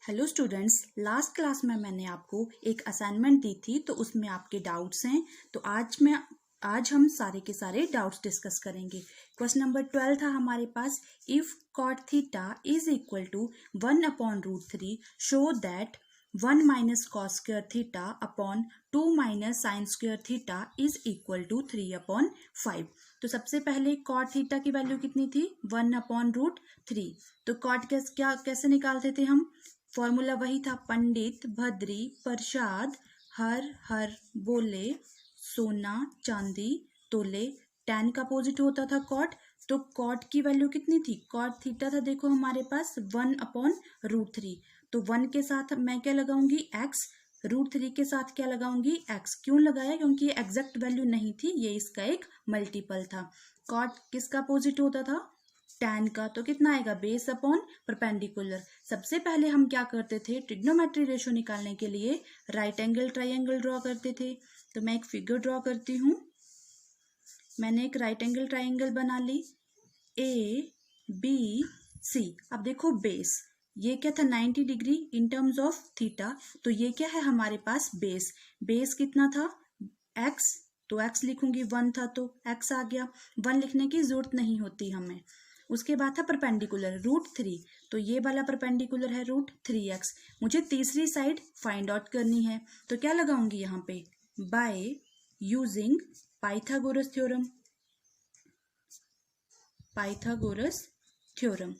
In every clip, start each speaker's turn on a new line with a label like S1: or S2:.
S1: Hello students, last class में मैंने आपको एक असाइनमेंट दी थी तो उसमें आपके डाउट्स हैं। तो आज हम सारे के सारे डाउट्स डिस्कस करेंगे। क्वेश्चन नंबर 12 था हमारे पास, if cot theta is equal to 1/√3 show that 1 minus cos square theta upon 2 minus sine square theta is equal to 3/5। तो सबसे पहले कॉट थीटा की वैल्यू कितनी थी? 1/√3। तो कॉट कैसे निकालते थे हम? फॉर्मूला वही था, पंडित भद्री प्रसाद हर हर बोले सोना चांदी तोले। tan का अपोजिट होता था कॉट। तो कॉट की वैल्यू कितनी थी? कॉट थीटा था देखो हमारे पास 1/√3। तो 1 के साथ मैं क्या लगाऊंगी? x। √3 के साथ क्या लगाऊंगी? x। क्यों लगाया? क्योंकि ये एग्जैक्ट वैल्यू नहीं थी, ये इसका एक मल्टीपल था। कॉट किसका अपोजिट होता था? tan का। तो कितना आएगा? Base upon perpendicular. सबसे पहले हम क्या करते थे? ट्रिग्नोमेट्री रेशो निकालने के लिए राइट एंगल ट्राइंगल ड्रॉ करते थे। तो मैं एक फिगर ड्रॉ करती हूँ। मैंने एक राइट एंगल ट्राइंगल बना ली, ABC। अब देखो बेस, ये क्या था? 90 degree in terms of theta. तो ये क्या है हमारे पास? बेस। बेस कितना था? x। तो x लिखूंगी, 1 था तो x आ गया। 1 लिखने की जरूरत नहीं होती हमें। उसके बाद था परपेंडिकुलर √3। तो ये वाला परपेंडिकुलर है √3x। मुझे तीसरी साइड फाइंड आउट करनी है, तो क्या लगाऊंगी यहाँ पे? By using Pythagoras theorem. Pythagoras theorem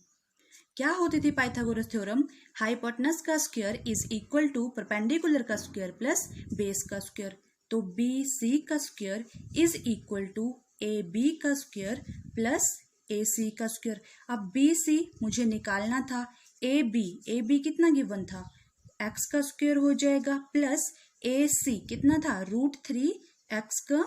S1: क्या होती थी? पाइथागोरस थ्योरम, हाइपोटेनस का square is equal to perpendicular का स्क्वायर प्लस बेस का स्क्वायर। तो BC का square is equal to AB का स्क्वायर प्लस AC का स्क्वायर। अब BC मुझे निकालना था, AB कितना गिवन था? x का स्क्वायर हो जाएगा प्लस AC कितना था? √3x का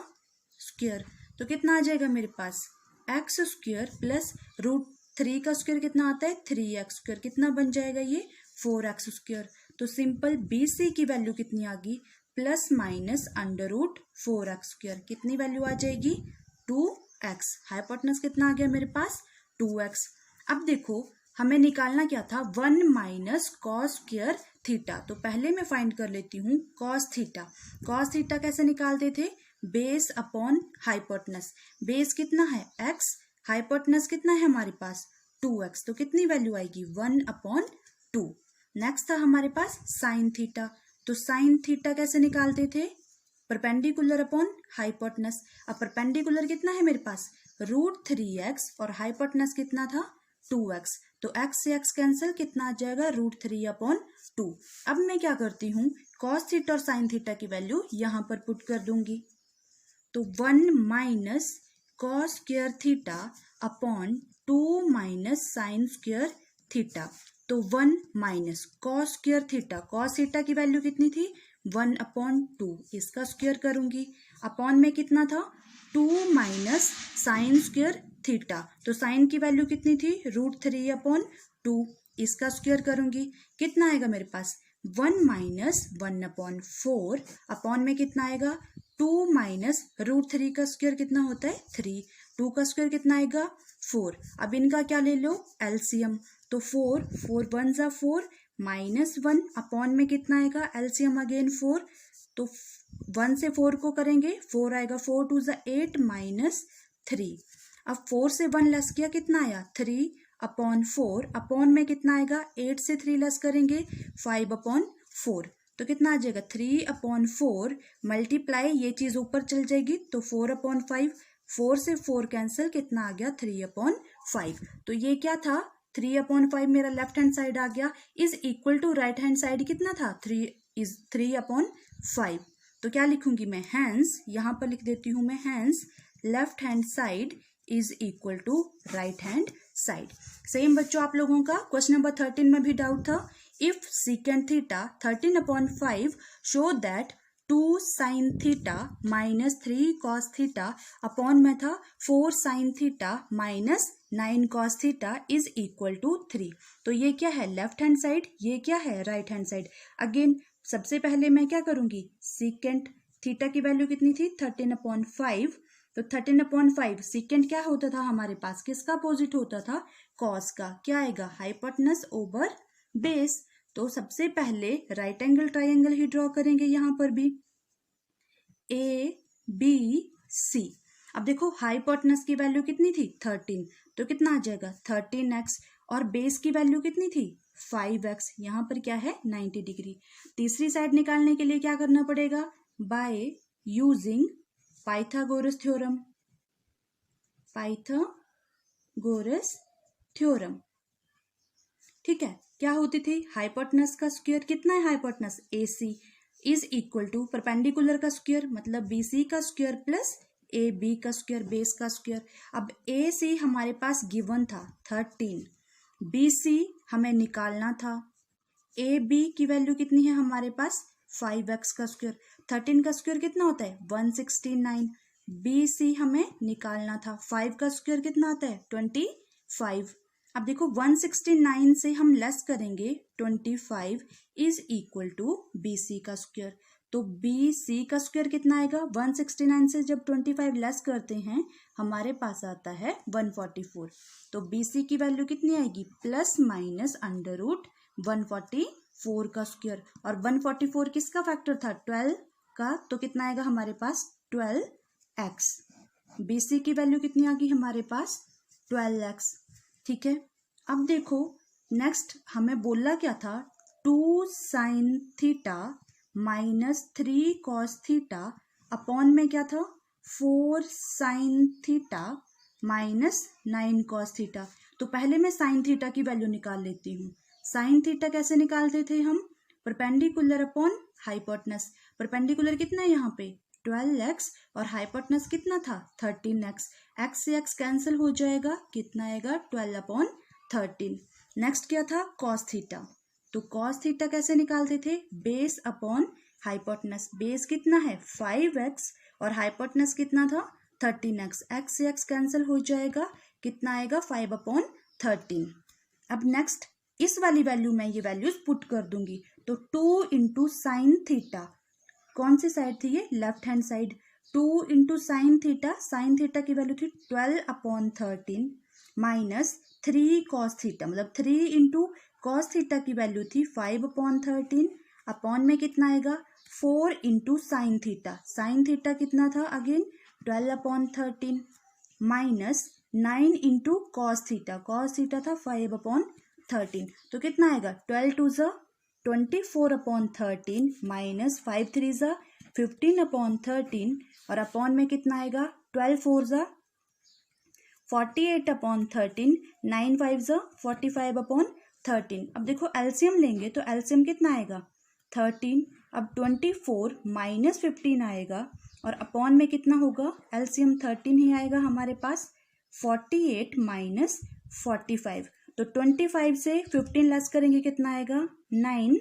S1: स्क्वायर। तो कितना आ जाएगा मेरे पास? x स्क्वायर प्लस √3 का स्क्वायर कितना आता है? 3x square. कितना बन जाएगा ये? 4x square. तो सिंपल BC की वैल्यू कितनी आ गई? Plus minus √4x square. कितनी वैल्यू आ जाएगी? 2x। हाइपोटेनस कितना आ गया मेरे पास? 2x। अब देखो हमें निकालना क्या था? 1 माइनस कॉस स्क्वायर थीटा। तो पहले मैं फाइंड कर लेती हूँ कॉस थीटा। कॉस थीटा कैसे निकालते थे? Base upon hypotenuse. बेस कितना है? x। हाइपोटेनस कितना है हमारे पास? 2x। तो कितनी वैल्यू आएगी? 1/2। नेक्स्ट था हमारे पास साइन थीटा। तो साइन थीटा कैसे निकालते थे? Perpendicular upon hypotenuse. अब परपेंडिकुलर कितना है मेरे पास? √3x और हाइपोटेनस कितना था? 2x। तो x से x कैंसिल, कितना आ जाएगा? √3/2। अब मैं क्या करती हूँ? कॉस थीटा और साइन थीटा की वैल्यू यहां पर पुट कर दूंगी। तो 1 minus cos square theta upon 2 minus sine square theta. तो 1 minus cos square theta. Cos theta की वैल्यू कितनी थी? 1/2। इसका स्क्वायर करूंगी। अपॉन में कितना था? 2 माइनस साइन स्क्वायर थीटा। तो साइन की वैल्यू कितनी थी? √3/2। इसका स्क्वायर करूंगी। कितना आएगा मेरे पास? 1 माइनस 1/4। अपॉन में कितना आएगा? 2 माइनस √3 का स्क्वायर कितना होता है? 3। 2 का स्क्वायर कितना आएगा? 4। अब इनका क्या ले लो? एलसीएम। तो 4 1 ज़ा 4 माइनस 1 अपॉन में कितना आएगा? LCM again 4। तो 1 से 4 को करेंगे, 4 आएगा। 4 2 ज़ा 8 माइनस 3। अब 4 से 1 लेस किया, कितना आया? 3/4। अपॉन में कितना आएगा? 8 से 3 लेस करेंगे, 5/4। तो कितना आ जाएगा? 3/4 मल्टीप्लाई, ये चीज ऊपर चल जाएगी तो 4/5। 4 से 4 कैंसिल, कितना आ गया? 3/5। तो ये क्या था? 3/5 मेरा लेफ्ट हैंड साइड आ गया। Is equal to right hand side कितना था? 3/5। तो क्या लिखूंगी मैं? हैंस, यहां पर लिख देती हूं मैं, hence left hand side is equal to right hand side. Same बच्चों आप लोगों का क्वेश्चन नंबर 13 में भी डाउट था, if secant theta 13/5 show that 2 sin theta minus 3 cos theta upon में था 4 sin theta minus 9 cos theta is equal to 3। तो ये क्या है? Left hand side. ये क्या है? Right hand side. अगेन सबसे पहले मैं क्या करूंगी? secant थीटा की वैल्यू कितनी थी? 13/5। तो 13/5 secant क्या होता था हमारे पास? किसका अपोजिट होता था? cos का। क्या आएगा? Hypotenuse over base. तो सबसे पहले राइट एंगल ट्राइंगल ही ड्रॉ करेंगे यहाँ पर भी, ए बी सी। अब देखो हाइपोटेनस की वैल्यू कितनी थी 13, तो कितना आ जाएगा 13x, और बेस की वैल्यू कितनी थी 5x, यहाँ पर क्या है 90 डिग्री। तीसरी साइड निकालने के लिए क्या करना पड़ेगा, bye using Pythagoras theorem, Pythagoras theorem. ठीक है, क्या होती थी, हाइपोटेनस का स्क्वायर कितना है, hypotenuse AC is equal to perpendicular का स्क्वायर मतलब BC का स्क्वायर प्लस AB का स्क्वायर, बेस का स्क्वायर। अब AC हमारे पास गिवन था 13, BC हमें निकालना था, AB की वैल्यू कितनी है हमारे पास 5x का स्क्वायर, 13 का स्क्वायर कितना होता है 169, BC हमें निकालना था, 5 का स्क्वायर कितना आता है 25। अब देखो 169 से हम लेस करेंगे 25 इज इक्वल टू BC का स्क्वायर, तो BC का स्क्वायर कितना आएगा, 169 से जब 25 लेस करते हैं हमारे पास आता है 144, तो BC की वैल्यू कितनी आएगी प्लस माइनस अंडर रूट 144 का स्क्वायर, और 144 किसका फैक्टर था 12 का, तो कितना आएगा हमारे पास 12x। BC की वैल्यू कितनी आ गई हमारे पास 12x। ठीक है, अब देखो नेक्स्ट हमें बोलना क्या था, 2 sin theta minus 3 cos theta upon में क्या था 4 sin theta minus 9 cos theta. तो पहले मैं sin थीटा की वैल्यू निकाल लेती हूँ। sin थीटा कैसे निकालते थे हम, परपेंडिकुलर अपॉन हाइपोटेनस, परपेंडिकुलर कितना है यहाँ पे 12x और हाइपोटेनस कितना था 13x, x से x कैंसिल हो जाएगा, कितना आएगा 12/13। नेक्स्ट क्या था cos थीटा, तो cos थीटा कैसे निकालते थे, बेस अपॉन हाइपोटेनस, बेस कितना है 5x और हाइपोटेनस कितना था 13x, x से x कैंसिल हो जाएगा, कितना आएगा 5/13। अब नेक्स्ट इस वाली वैल्यू में ये वैल्यूज पुट कर दूंगी, तो 2 इंटू साइन थीटा, कौन सी साइड थी ये left hand side, 2 into sine theta की वैल्यू थी 12/13 माइनस 3 कॉस थीटा, मतलब 3 इंटू कॉस थीटा की वैल्यू थी 5/13, अपॉन में कितना आएगा 4 इंटू साइन थीटा कितना था again 12/13 minus 9 into cos theta था 5/13, तो कितना आएगा 12 2 24/13 माइनस 5 3 15/13, और अपॉन में कितना आएगा 12 4 48/13, 9 5 45/13। अब देखो एलसीएम लेंगे तो एलसीएम कितना आएगा 13, अब 24 माइनस 15 आएगा और अपॉन में कितना होगा, एलसीएम 13 ही आएगा हमारे पास, 48 माइनस 45, तो 25 से 15 लेस करेंगे कितना आएगा 9,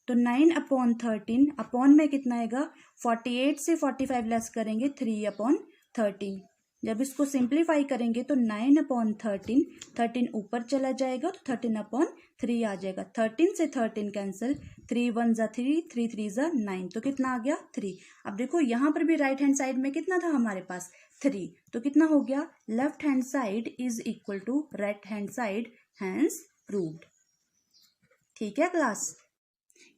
S1: तो 9/13 अपॉन में कितना आएगा, 48 से 45 लेस करेंगे 3/13, जब इसको सिंप्लीफाई करेंगे तो 9/13, 13 ऊपर चला जाएगा तो 13/3 आ जाएगा, 13 से 13 कैंसिल, 3 1 3, 3 3 9, तो कितना आ गया 3। अब देखो यहाँ पर भी राइट हैंड साइड में कितना था हमारे पास 3, तो कितना हो गया left hand side is equal to right hand side, hence proved. ठीक है क्लास।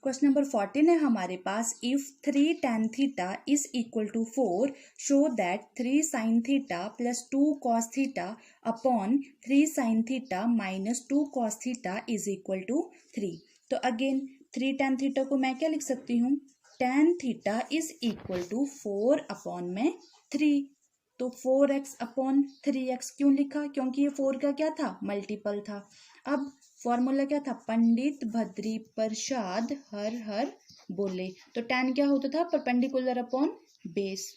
S1: क्वेश्चन नंबर 14 है हमारे पास, if 3 tan theta is equal to 4 show that 3 sin theta plus 2 cos theta upon 3 sin theta minus 2 cos theta is equal to 3। तो again 3 tan theta को मैं क्या लिख सकती हूँ, tan theta is equal to 4 upon में 3, तो 4x upon 3x क्यों लिखा, क्योंकि ये 4 का क्या था मल्टीपल था। अब फॉर्मूला क्या था, पंडित भद्री प्रसाद हर हर बोले, तो tan क्या होता था perpendicular upon base,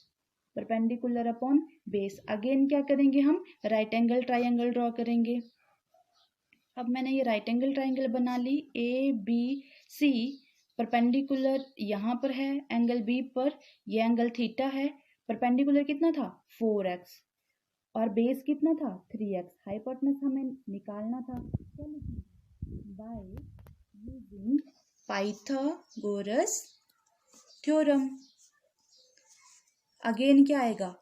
S1: perpendicular upon base. Again क्या करेंगे हम, राइट एंगल ट्राइंगल ड्रॉ करेंगे। अब मैंने ये राइट एंगल ट्राइंगल बना ली, ABC परपेंडिकुलर यहाँ पर है एंगल B पर, ये एंगल थीटा है, परपेंडिकुलर कितना था 4x और बेस कितना था 3x, हाइपोटेनस हमें निकालना था, क्या लिखेंगे by using Pythagoras theorem. Again क्या आएगा,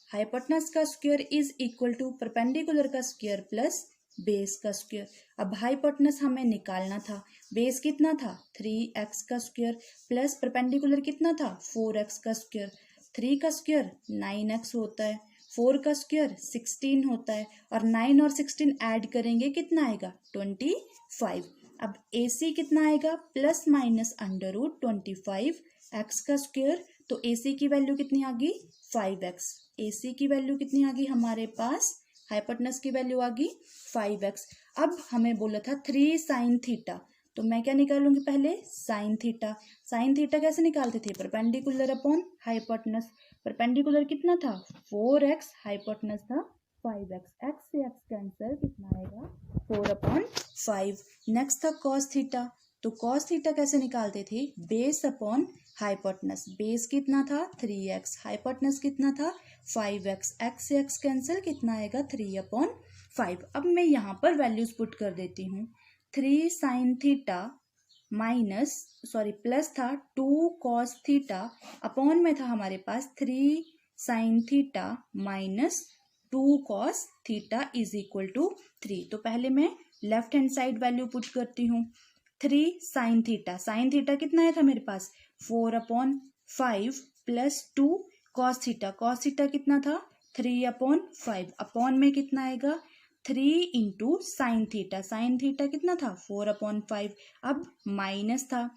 S1: हाइपोटेनस का square is equal to perpendicular का स्क्वायर प्लस बेस का स्क्वायर। अब हाइपोटेनस हमें निकालना था, बेस कितना था 3x का स्क्वायर प्लस परपेंडिकुलर कितना था 4x का स्क्वायर। 3 का स्क्वायर 9x होता है, 4 का स्क्वायर 16 होता है, और 9 और 16 ऐड करेंगे कितना आएगा 25। अब AC कितना आएगा plus minus under root 25x का स्क्वायर, तो AC की वैल्यू कितनी आ गई 5x। AC की वैल्यू कितनी आ गई हमारे पास, हाइपोटेनस की वैल्यू आ गई 5x। अब हमें बोला था 3 साइन थीटा, तो मैं क्या निकालूंगी पहले साइन थीटा। साइन थीटा कैसे निकालते थे, परपेंडिकुलर अपॉन हाइपोटेनस। परपेंडिकुलर कितना था 4x, हाइपोटेनस था 5x। x से x कैंसिल, कितना आएगा 4/5। नेक्स्ट था कॉस थीटा, तो कॉस थीटा कैसे निकालते थे, बेस अपॉन हाइपोटेनस। बेस कितना था 3x, हाइपोटेनस कितना था 5x। x से x कैंसिल, कितना आएगा 3/5। अब मैं यहाँ पर वैल्यूज पुट कर देती हूँ। 3 साइन थीटा प्लस था 2 कॉस थीटा, अपॉन में था हमारे पास 3 sine theta minus 2 cos theta is equal to 3। तो पहले मैं left hand side value put करती हूँ। 3 साइन थीटा कितना आया था मेरे पास 4/5 प्लस 2 कॉस थीटा कितना था 3/5, अपॉन में कितना आएगा 3 इंटू साइन थीटा कितना था 4/5। अब माइनस था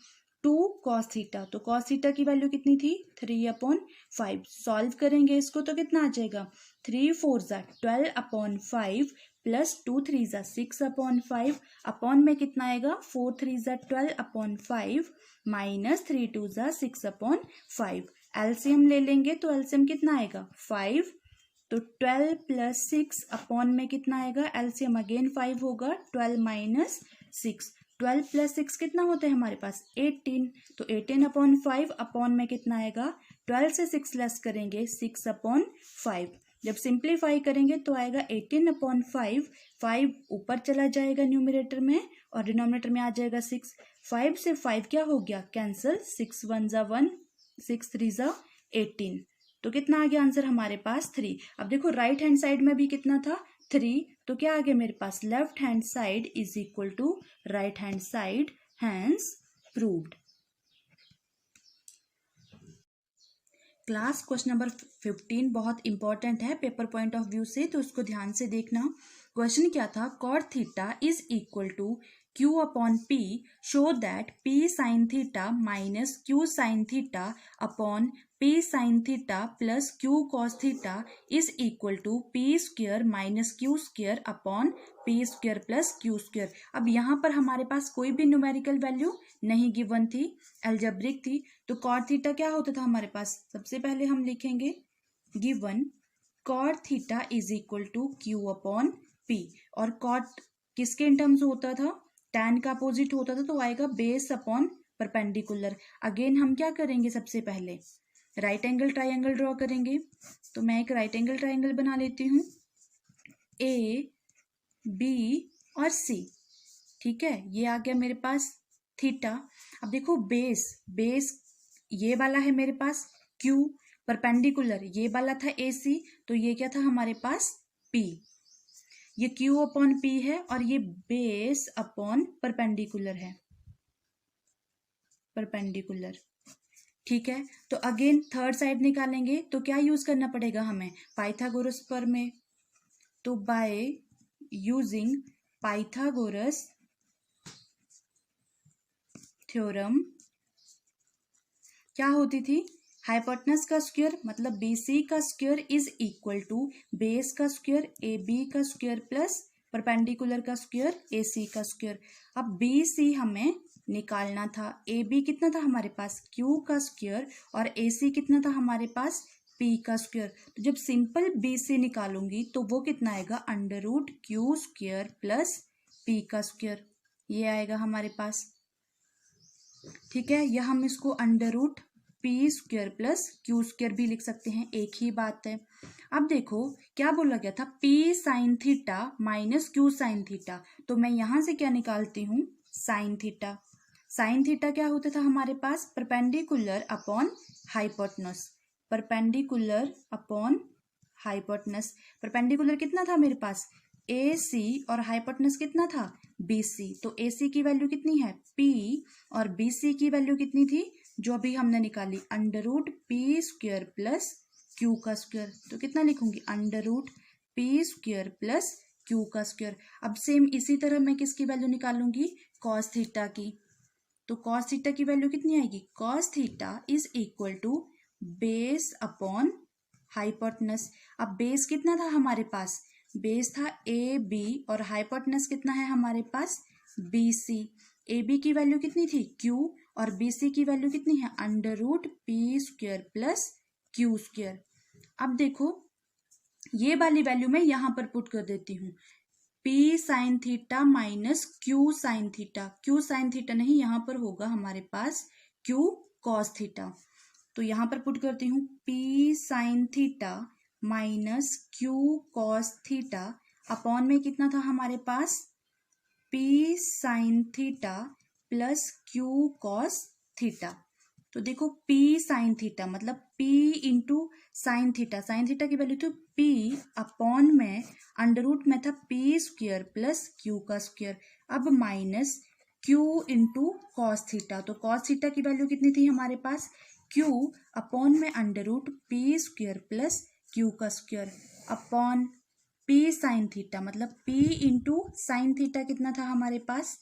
S1: 2 कॉस थीटा, तो कॉस थीटा की वैल्यू कितनी थी 3/5। सॉल्व करेंगे इसको तो कितना आ जाएगा 3 4 ज़ा 12/5 प्लस 2 3 ज़ा 6/5, अपॉन में कितना आएगा 4 3 ज़ा 12/5 माइनस 3 2 ज़ा 6/5। एलसीएम ले लेंगे तो एलसीएम कितना आएगा 5, तो 12 प्लस 6 अपॉन में कितना आएगा, एलसीएम अगेन 5 होगा, 12 माइनस 6। 12 प्लस 6 कितना होता है हमारे पास 18, तो 18/5 अपॉन में कितना आएगा, 12 से 6 लेस करेंगे 6/5। जब सिंप्लीफाई करेंगे तो आएगा 18/5। 5 ऊपर चला जाएगा न्यूमरेटर में और डिनोमिनेटर में आ जाएगा 6। 5 से 5 क्या हो गया कैंसिल, 6 1 ज़ा 1, 6 3 ज़ा 18, तो कितना आ गया आंसर हमारे पास 3। अब देखो राइट हैंड साइड में भी कितना था 3, तो क्या आ गया मेरे पास left hand side is equal to right hand side, hence proved. Class question number 15 बहुत इंपॉर्टेंट है पेपर पॉइंट ऑफ व्यू से, तो उसको ध्यान से देखना। क्वेश्चन क्या था, cot theta is equal to Q/P, show that P sine theta minus Q sine theta upon P sine theta plus Q cos theta is equal to P square minus Q square upon P square plus Q square. अब यहाँ पर हमारे पास कोई भी numerical value नहीं given थी, algebraic थी, तो कॉट थीटा क्या होता था हमारे पास, सबसे पहले हम लिखेंगे given cot theta is equal to Q/P, और कॉट किसके इन टर्म्स होता था, tan का अपोजिट होता था, तो आएगा बेस अपॉन परपेंडिकुलर। अगेन हम क्या करेंगे, सबसे पहले राइट एंगल ट्राइंगल ड्रॉ करेंगे, तो मैं एक राइट एंगल ट्राइंगल बना लेती हूँ A B और C, ठीक है, ये आ गया मेरे पास थीटा। अब देखो बेस ये वाला है मेरे पास Q, परपेंडिकुलर ये वाला था AC, तो ये क्या था हमारे पास P, ये Q/P है और ये बेस अपॉन परपेंडिकुलर है, परपेंडिकुलर, ठीक है। तो अगेन थर्ड साइड निकालेंगे तो क्या यूज करना पड़ेगा हमें, पाइथागोरस प्रमेय। तो बाय यूजिंग पाइथागोरस थ्योरम क्या होती थी, हाइपोटेनस का स्क्वायर मतलब BC का square is equal to base का स्क्वायर AB का स्क्वायर प्लस परपेंडिकुलर का स्क्वायर AC का स्क्वायर। अब BC हमें निकालना था, AB कितना था हमारे पास Q का स्क्वायर और AC कितना था हमारे पास P का स्क्वायर। तो जब सिंपल BC निकालूंगी तो वो कितना आएगा √Q स्क्वायर प्लस P का स्क्वायर, ये आएगा हमारे पास, ठीक है। या हम इसको √P square plus Q square भी लिख सकते हैं, एक ही बात है। अब देखो क्या बोला गया था, P sine theta minus Q sine theta, तो मैं यहां से क्या निकालती हूँ साइन थीटा। साइन थीटा क्या होता था हमारे पास, perpendicular upon hypotenuse, perpendicular upon hypotenuse. Perpendicular कितना था मेरे पास AC और हाइपोटेनस कितना था BC, तो AC की वैल्यू कितनी है P और BC की वैल्यू कितनी थी जो अभी हमने निकाली √P² प्लस Q का स्क्वायर। तो कितना लिखूंगी √P² प्लस Q का स्क्वायर। अब सेम इसी तरह मैं किसकी वैल्यू निकालूंगी cos थीटा की। तो cos थीटा की वैल्यू कितनी आएगी cos theta is equal to base upon hypotenuse. अब बेस कितना था हमारे पास, बेस था AB और हाइपोटेनस कितना है हमारे पास BC। AB की वैल्यू कितनी थी Q और BC की वैल्यू कितनी है √P² प्लस Q²। अब देखो ये वाली वैल्यू मैं यहां पर पुट कर देती हूँ P sine theta minus Q sine theta. Q sine theta नहीं, यहां पर होगा हमारे पास Q कॉस थीटा। तो यहां पर पुट करती हूँ P sine theta minus Q cos theta upon में कितना था हमारे पास P sine theta plus Q cos theta. तो देखो P साइन थीटा मतलब P इंटू साइन थीटा की वैल्यू तो P अपॉन में अंडर रूट में था P² प्लस Q का स्क्वायर। अब minus Q into cos theta, तो कॉस थीटा की वैल्यू कितनी थी हमारे पास Q अपॉन में √P² प्लस Q का square upon P sine theta मतलब P इंटू साइन थीटा कितना था हमारे पास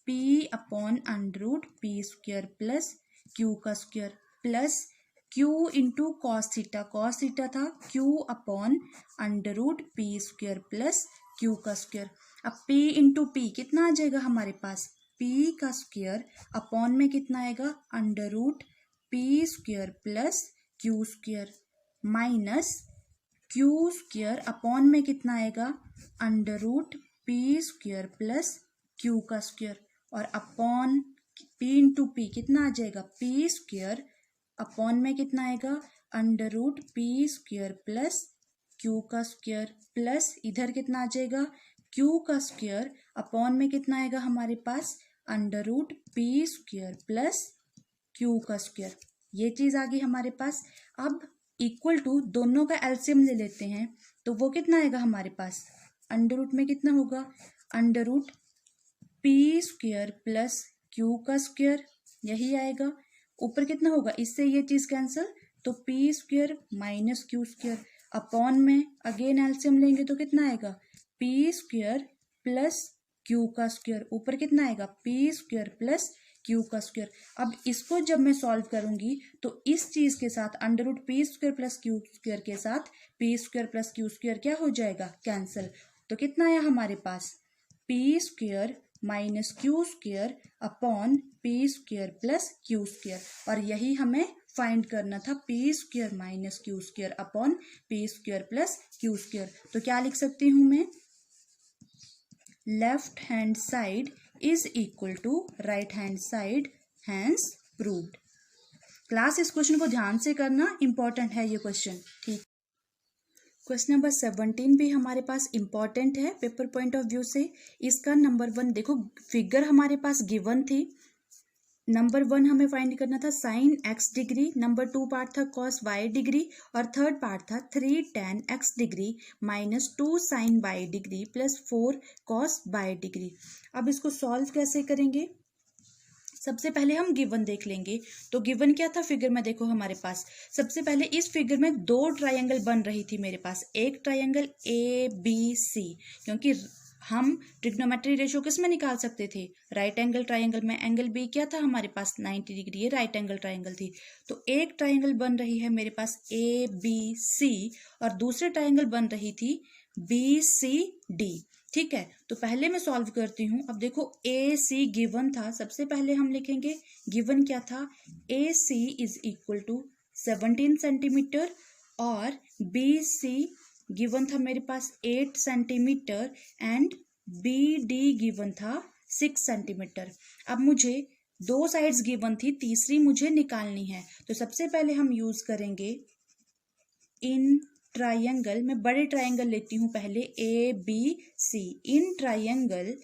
S1: P upon √P² plus Q का square plus Q into cos theta था Q upon √P² plus Q का स्क्वायर। अब P इंटू P कितना आ जाएगा हमारे पास P का स्क्वायर अपॉन में कितना आएगा √P² plus Q² minus Q² upon में कितना आएगा √P² प्लस Q का स्क्वायर और अपॉन P इंटू P कितना आ जाएगा P² अपॉन में कितना आएगा √P² प्लस Q का स्क्वायर प्लस इधर कितना आ जाएगा Q का स्क्वायर अपॉन में कितना आएगा हमारे पास √P² प्लस Q का स्क्वायर। ये चीज आ गई हमारे पास। अब इक्वल टू दोनों का एलसीएम ले लेते हैं तो वो कितना आएगा हमारे पास अंडर रूट में कितना होगा √P² प्लस Q का स्क्वायर, यही आएगा। ऊपर कितना होगा इससे ये चीज कैंसिल तो P² माइनस Q² अपॉन में अगेन एलसीएम लेंगे तो कितना आएगा P² प्लस Q का स्क्वायर। ऊपर कितना आएगा P² प्लस Q का स्क्वायर। अब इसको जब मैं सॉल्व करूंगी तो इस चीज के साथ √P² प्लस Q² के साथ P² प्लस Q² क्या हो जाएगा कैंसिल। तो कितना आया हमारे पास P² minus Q² upon P² plus Q² और यही हमें फाइंड करना था P² minus Q² upon P² plus Q²। तो क्या लिख सकती हूं मैं left hand side is equal to right hand side, hence proved. Class इस क्वेश्चन को ध्यान से करना, इंपॉर्टेंट है ये क्वेश्चन। ठीक, क्वेश्चन नंबर 17 भी हमारे पास इंपॉर्टेंट है पेपर पॉइंट ऑफ व्यू से। इसका नंबर 1 देखो, फिगर हमारे पास गिवन थी। नंबर 1 हमें फाइंड करना था sine x degree, number 2 part था कॉस y डिग्री और थर्ड पार्ट था 3 tan x degree minus 2 sine y degree plus 4 cos y degree. अब इसको सॉल्व कैसे करेंगे, सबसे पहले हम गिवन देख लेंगे। तो गिवन क्या था फिगर में, देखो हमारे पास सबसे पहले इस फिगर में 2 ट्रायंगल बन रही थी मेरे पास, एक ट्रायंगल ABC, क्योंकि हम ट्रिग्नोमेट्री रेशियो किस में निकाल सकते थे राइट एंगल ट्रायंगल में। एंगल बी क्या था हमारे पास 90 डिग्री, ये राइट एंगल ट्रायंगल थी। तो एक ट्रायंगल बन रही है मेरे पास ABC और दूसरे ट्रायंगल बन रही थी BCD। ठीक है, तो पहले मैं सॉल्व करती हूँ। अब देखो AC गिवन था, सबसे पहले हम लिखेंगे गिवन क्या था AC is equal to 17 centimetre और BC गिवन था मेरे पास 8 सेंटीमीटर एंड BD गिवन था 6 सेंटीमीटर। अब मुझे 2 साइड्स गिवन थी, तीसरी मुझे निकालनी है। तो सबसे पहले हम यूज करेंगे इन ट्रायंगल, मैं बड़े ट्रायंगल लेती हूँ पहले ABC। In triangle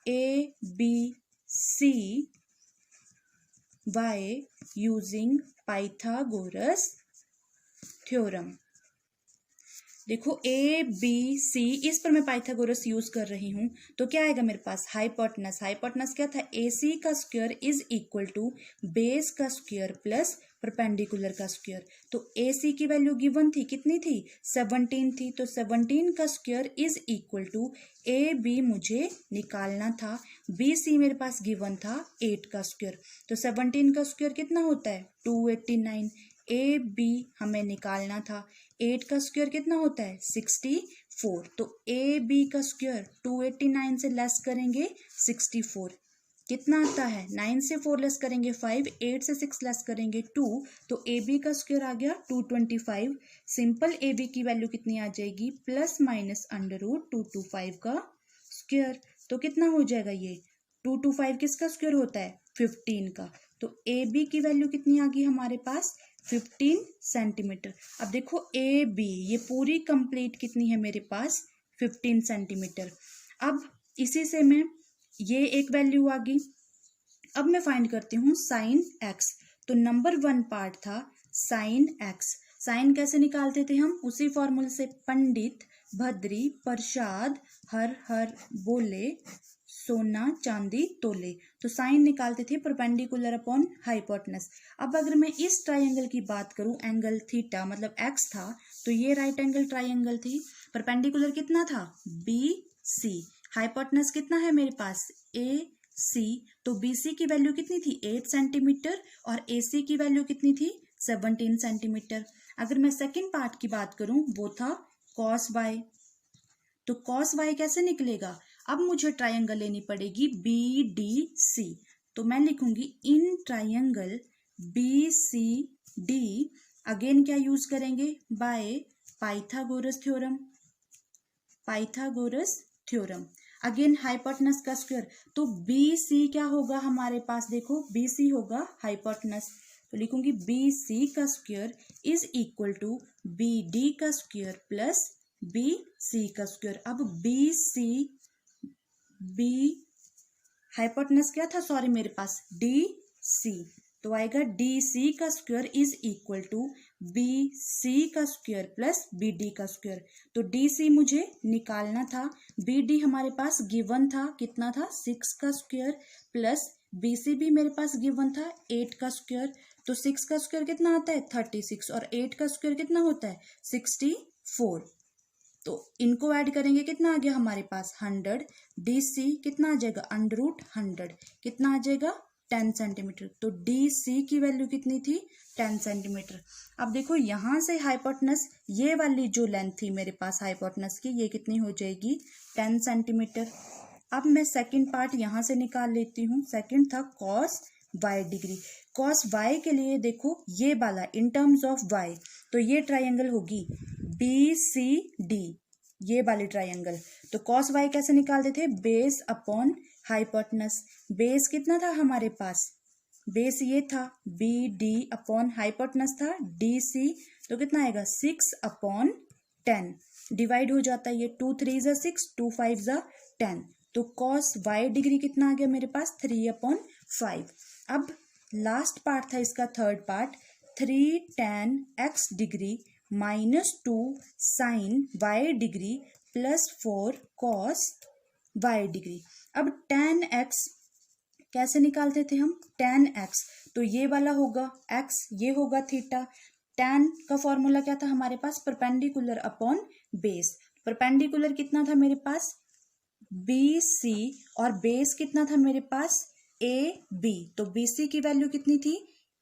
S1: ABC bye using Pythagoras theorem. देखो ए बी सी, इस पर मैं पाइथागोरस यूज कर रही हूं, तो क्या आएगा मेरे पास हाइपोटेनस। हाइपोटेनस क्या था, ए सी का square is equal to base का स्क्वायर प्लस परपेंडिकुलर का स्क्वायर। तो ए सी की वैल्यू गिवन थी, कितनी थी 17 थी, तो 17 का square is equal to A B मुझे निकालना था, बी सी मेरे पास गिवन था 8 का स्क्वायर। तो 17 का स्क्वायर कितना होता है 289, ए बी हमें निकालना था, 8 का स्क्वायर कितना होता है 64। तो ए बी का स्क्वायर 289 से लेस करेंगे 64, कितना आता है 9 से 4 लेस करेंगे 5, 8 से 6 लेस करेंगे 2, तो ए बी का स्क्वायर आ गया 225। सिंपल ए बी की वैल्यू कितनी आ जाएगी प्लस माइनस अंडर रूट 225 का स्क्वायर। तो कितना हो जाएगा ये 225 किसका स्क्वायर होता है 15 का। तो ए बी की वैल्यू कितनी आ गई हमारे पास 15 सेंटीमीटर। अब देखो ए बी ये पूरी कंप्लीट कितनी है मेरे पास 15 सेंटीमीटर। अब इसी से मैं ये एक वैल्यू आ गई। अब मैं फाइंड करती हूँ साइन एक्स। तो नंबर 1 पार्ट था साइन एक्स। साइन कैसे निकालते थे हम, उसी फॉर्मूले से, पंडित भद्री प्रसाद हर हर बोले सोना चांदी तोले। तो साइन निकालते थे परपेंडिकुलर अपॉन हाइपोटेनस। अब अगर मैं इस ट्राइंगल की बात करूं, एंगल थीटा मतलब एक्स था, तो ये राइट एंगल ट्राइंगल थी, परपेंडिकुलर कितना था बी सी, हाइपोटेनस कितना है मेरे पास ए सी, तो बी सी की वैल्यू कितनी थी 8 सेंटीमीटर और ए सी की वैल्यू कितनी थी 17 सेंटीमीटर। अगर मैं सेकेंड पार्ट की बात करूं, वो था कॉस वाई। तो कॉस वाई कैसे निकलेगा, अब मुझे ट्रायंगल लेनी पड़ेगी बी डी सी। तो मैं लिखूंगी in triangle B C D, again क्या यूज करेंगे by Pythagoras theorem. Pythagoras theorem again hypotenuse का स्क्वायर, तो बी सी क्या होगा हमारे पास, देखो बी सी होगा हाइपोटेनस, तो लिखूंगी बी सी का square is equal to B D का स्क्वायर प्लस बी सी का स्क्वायर। अब बी सी बी हाइपोटेनस क्या था, सॉरी मेरे पास डी सी, तो आएगा डी सी का square is equal to B C का स्क्वायर प्लस बी डी का स्क्वायर। तो डी सी मुझे निकालना था, बी डी हमारे पास गिवन था, कितना था 6 का स्क्वायर प्लस बी सी भी मेरे पास गिवन था 8 का स्क्वायर। तो 6 का स्क्वायर कितना आता है 36 और 8 का स्क्वायर कितना होता है 64। तो इनको ऐड करेंगे कितना आ गया हमारे पास 100, डी सी कितना आ जाएगा अंडर रूट 100, कितना आ जाएगा 10 सेंटीमीटर। तो डी सी की वैल्यू कितनी थी 10 सेंटीमीटर। अब देखो यहां से हाइपोटेनस, ये वाली जो लेंथ थी मेरे पास हाइपोटेनस की, ये कितनी हो जाएगी 10 सेंटीमीटर। अब मैं सेकंड पार्ट यहां से निकाल लेती हूँ। सेकंड था cos y degree. Cos y के लिए देखो ये वाला इन टर्म्स ऑफ वाई, तो ये ट्राइंगल होगी बी सी डी, ये वाली ट्राइंगल। तो कॉस वाई कैसे निकालते थे, बेस अपॉन हाइपोटेनस। बेस कितना था हमारे पास, बेस ये था बी डी अपॉन हाइपोटेनस था डी सी, तो कितना आएगा 6 अपॉन 10, डिवाइड हो जाता है ये 2 3 ज़ा 6, 2 5 ज़ा 10। तो कॉस वाई डिग्री कितना आ गया मेरे पास 3 अपॉन 5। अब लास्ट पार्ट था इसका third part, 3 tan x degree minus 2 sine y degree plus 4 cos y degree. अब tan x कैसे निकालते थे हम, tan x, तो ये वाला होगा x, ये होगा थीटा। tan का फॉर्मूला क्या था हमारे पास, परपेंडिकुलर अपॉन बेस। परपेंडिकुलर कितना था मेरे पास बी सी और बेस कितना था मेरे पास ए बी। तो बी सी की वैल्यू कितनी थी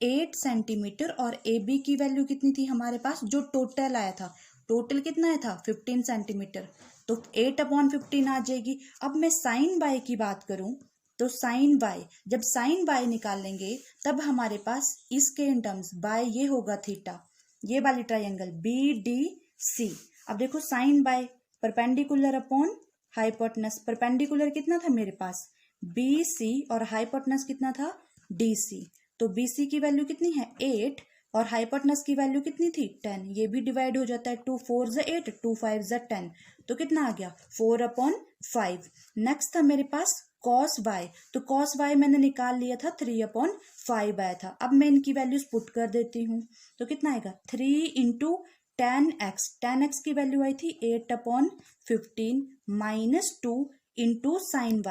S1: 8 सेंटीमीटर और ए बी की वैल्यू कितनी थी हमारे पास, जो टोटल आया था, टोटल कितना आया था 15 सेंटीमीटर, तो 8 अपॉन 15 आ जाएगी। अब मैं साइन बाय की बात करूं, तो साइन बाय, जब साइन बाय निकालेंगे तब हमारे पास इसके इन टर्म्स बाय ये होगा थीटा, ये वाली ट्राइंगल बी डी सी। अब देखो sine by perpendicular upon hypotenuse, perpendicular कितना था मेरे पास बी सी और हाइपोटेनस कितना था डी सी। तो बी सी की वैल्यू कितनी है 8 और हाइपोटेनस की वैल्यू कितनी थी 10, ये भी डिवाइड हो जाता है 2 4 ज़ा 8, 2 5 ज़ा 10, तो कितना आ गया 4 अपॉन 5। नेक्स्ट था मेरे पास कॉस वाई, तो कॉस वाई मैंने निकाल लिया था 3 अपॉन 5 आया था। अब मैं इनकी वैल्यूज पुट कर देती हूँ, तो कितना आएगा 3 इंटू tan x की वैल्यू आई थी 8/15 -2 इंटू साइन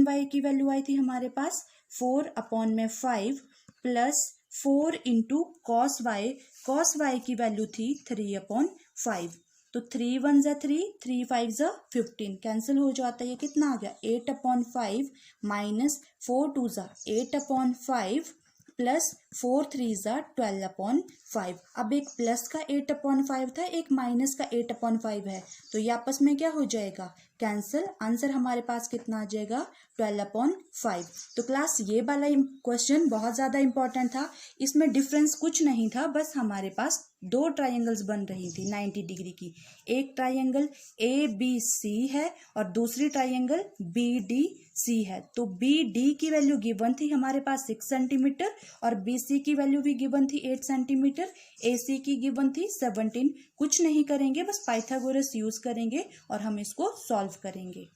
S1: y की वैल्यू आई थी हमारे पास 4/5 प्लस 4 इंटू कॉस y की वैल्यू थी 3/5। तो 3 1 ज़ा 3, 3 5 ज़ा 15, कैंसिल हो जाता है। ये कितना आ गया 8/5 माइनस 4 2 ज़ा 8/5 प्लस 4 3 ज़ा 12/5। अब एक प्लस का 8/5 था, एक माइनस का 8/5 है, तो ये आपस में क्या हो जाएगा, कैंसिल। आंसर हमारे पास कितना आ जाएगा 12/5। तो क्लास ये वाला क्वेश्चन बहुत ज़्यादा इंपॉर्टेंट था। इसमें डिफरेंस कुछ नहीं था, बस हमारे पास दो ट्राइंगल्स बन रही थी 90 डिग्री की। एक ट्राइंगल ABC है और दूसरी ट्राइंगल BDC है। तो BD की वैल्यू गिवन थी हमारे पास 6 सेंटीमीटर और BC की वैल्यू भी गिवन थी 8 सेंटीमीटर, AC की गिवन थी 17। कुछ नहीं करेंगे, बस पाइथागोरस यूज करेंगे और हम इसको सॉल्व करेंगे।